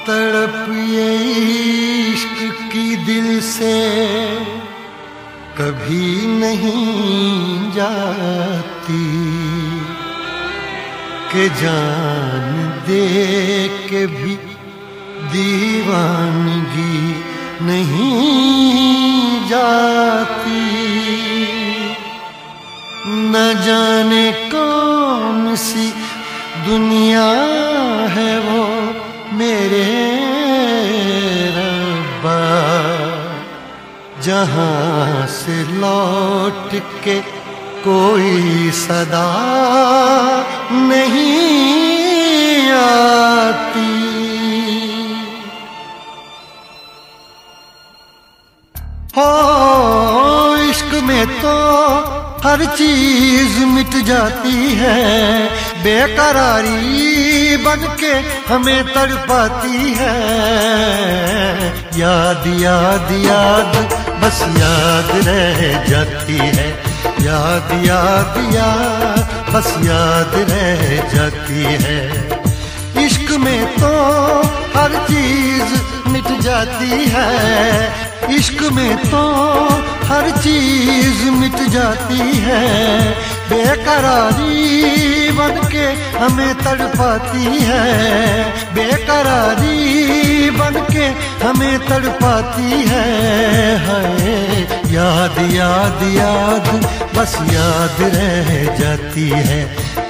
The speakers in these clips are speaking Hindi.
तड़प ये इश्क की दिल से कभी नहीं जाती कि जान दे के भी दीवानगी नहीं जाती। न जाने कौन सी दुनिया है वो मेरे रब्बा, जहां से लौट के कोई सदा नहीं आती। हो इश्क में तो हर चीज मिट जाती है, बेकरारी बन के हमें तड़पाती है। याद याद याद बस याद रह जाती है, याद याद याद बस याद रह जाती है। इश्क में तो हर चीज मिट जाती है, इश्क में तो हर चीज मिट जाती है। बेकरारी बन के हमें तड़पाती है, बेकरारी बन के हमें तड़पाती है। याद याद याद बस याद रह जाती है,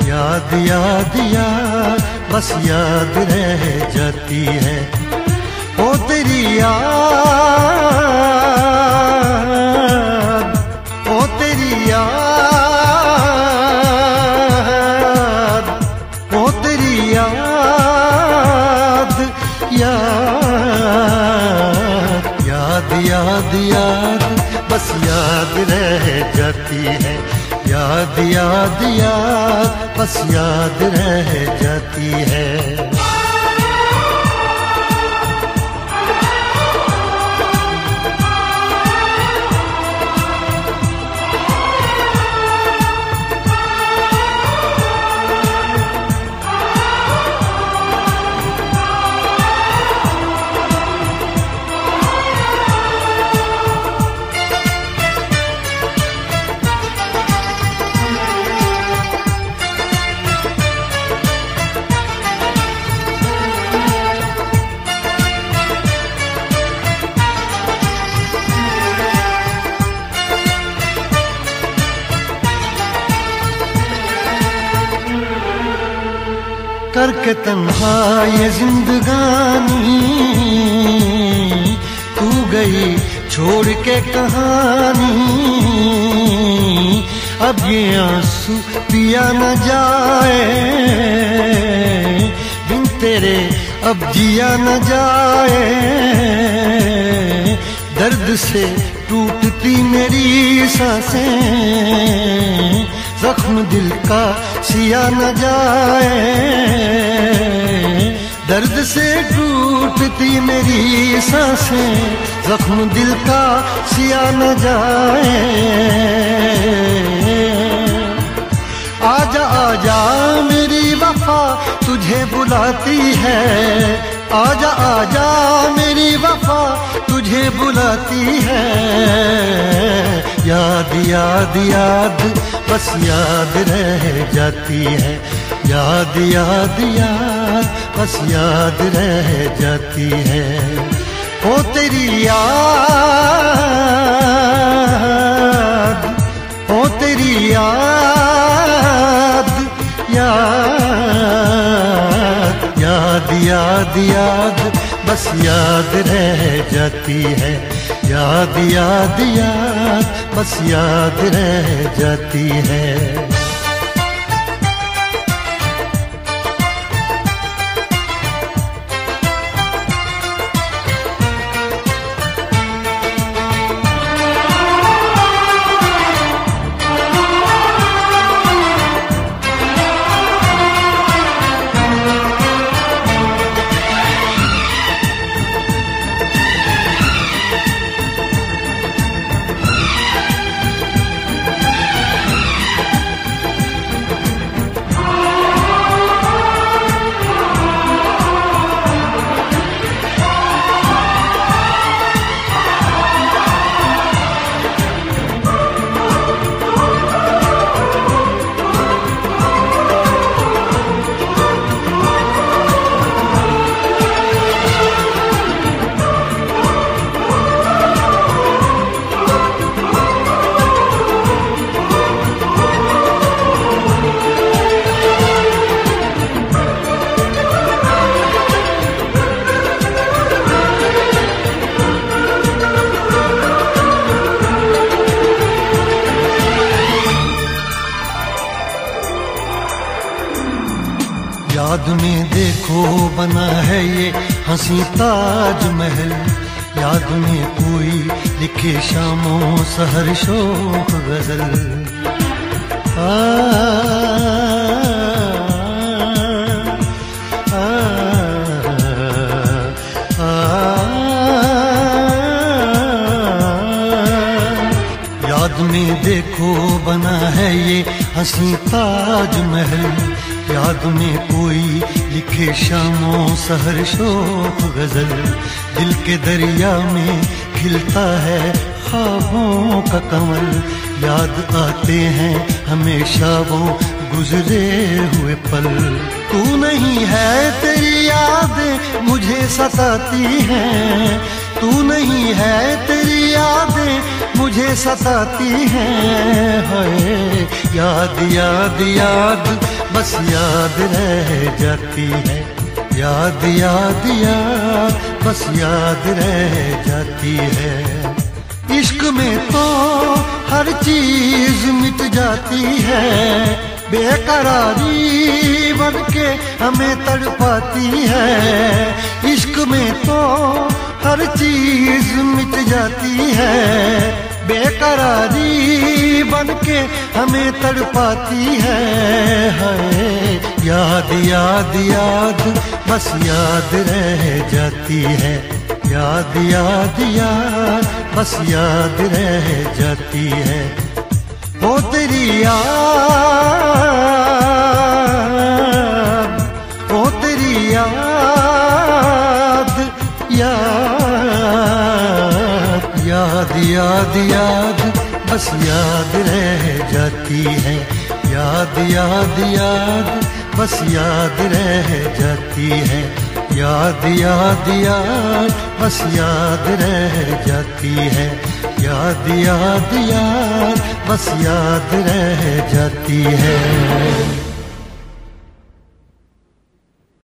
याद याद याद बस याद रह जाती है। ओ तेरी याद, ओ तेरी याद, ओ तेरी याद, याद याद याद याद बस याद रह जाती है, याद याद याद बस याद रह जाती है। करके तन्हा ये जिंदगानी तू गई छोड़ के कहानी। अब ये आंसू पिया न जाए बिन तेरे, अब जिया न जाए। दर्द से टूटती मेरी सांसें, जख्म दिल का सिया न जाए। दर्द से टूटती मेरी सांसें, जख्म दिल का सिया न जाए। आजा आजा मेरी वफा तुझे बुलाती है, आजा आजा मेरी वफा तुझे बुलाती है। याद याद याद बस याद रह जाती है, याद याद याद बस याद रह जाती है। ओ तेरी याद, ओ तेरी याद, याद याद याद याद बस याद रह जाती है, याद याद याद बस याद रह जाती है। याद में देखो बना है ये हंसी ताजमहल, याद में कोई लिखे शामों सहर शोक गजल। याद में देखो बना है ये हंसी ताजमहल, याद में कोई लिखे शामों सहर शोक गजल। दिल के दरिया में खिलता है ख्वाबों का कमल, याद आते हैं हमेशा वो गुजरे हुए पल। तू नहीं है तेरी यादें मुझे सताती हैं, तू नहीं है तेरी यादें मुझे सताती हैं। हाय याद याद याद बस याद रह जाती है, याद याद याद बस याद रह जाती है। इश्क में तो हर चीज मिट जाती है, बेकरारी बन के हमें तड़पाती है। इश्क में तो हर चीज मिट जाती है, बेकरारी बन के हमें तड़पाती है। हाय याद याद याद बस याद रह जाती है, याद याद याद बस याद रह जाती है। ओ तेरी याद, ओ तेरी याद, याद याद याद याद बस याद रह जाती है, याद याद याद बस याद रह जाती है। याद याद याद बस याद रह जाती है, याद याद याद बस याद रह जाती है।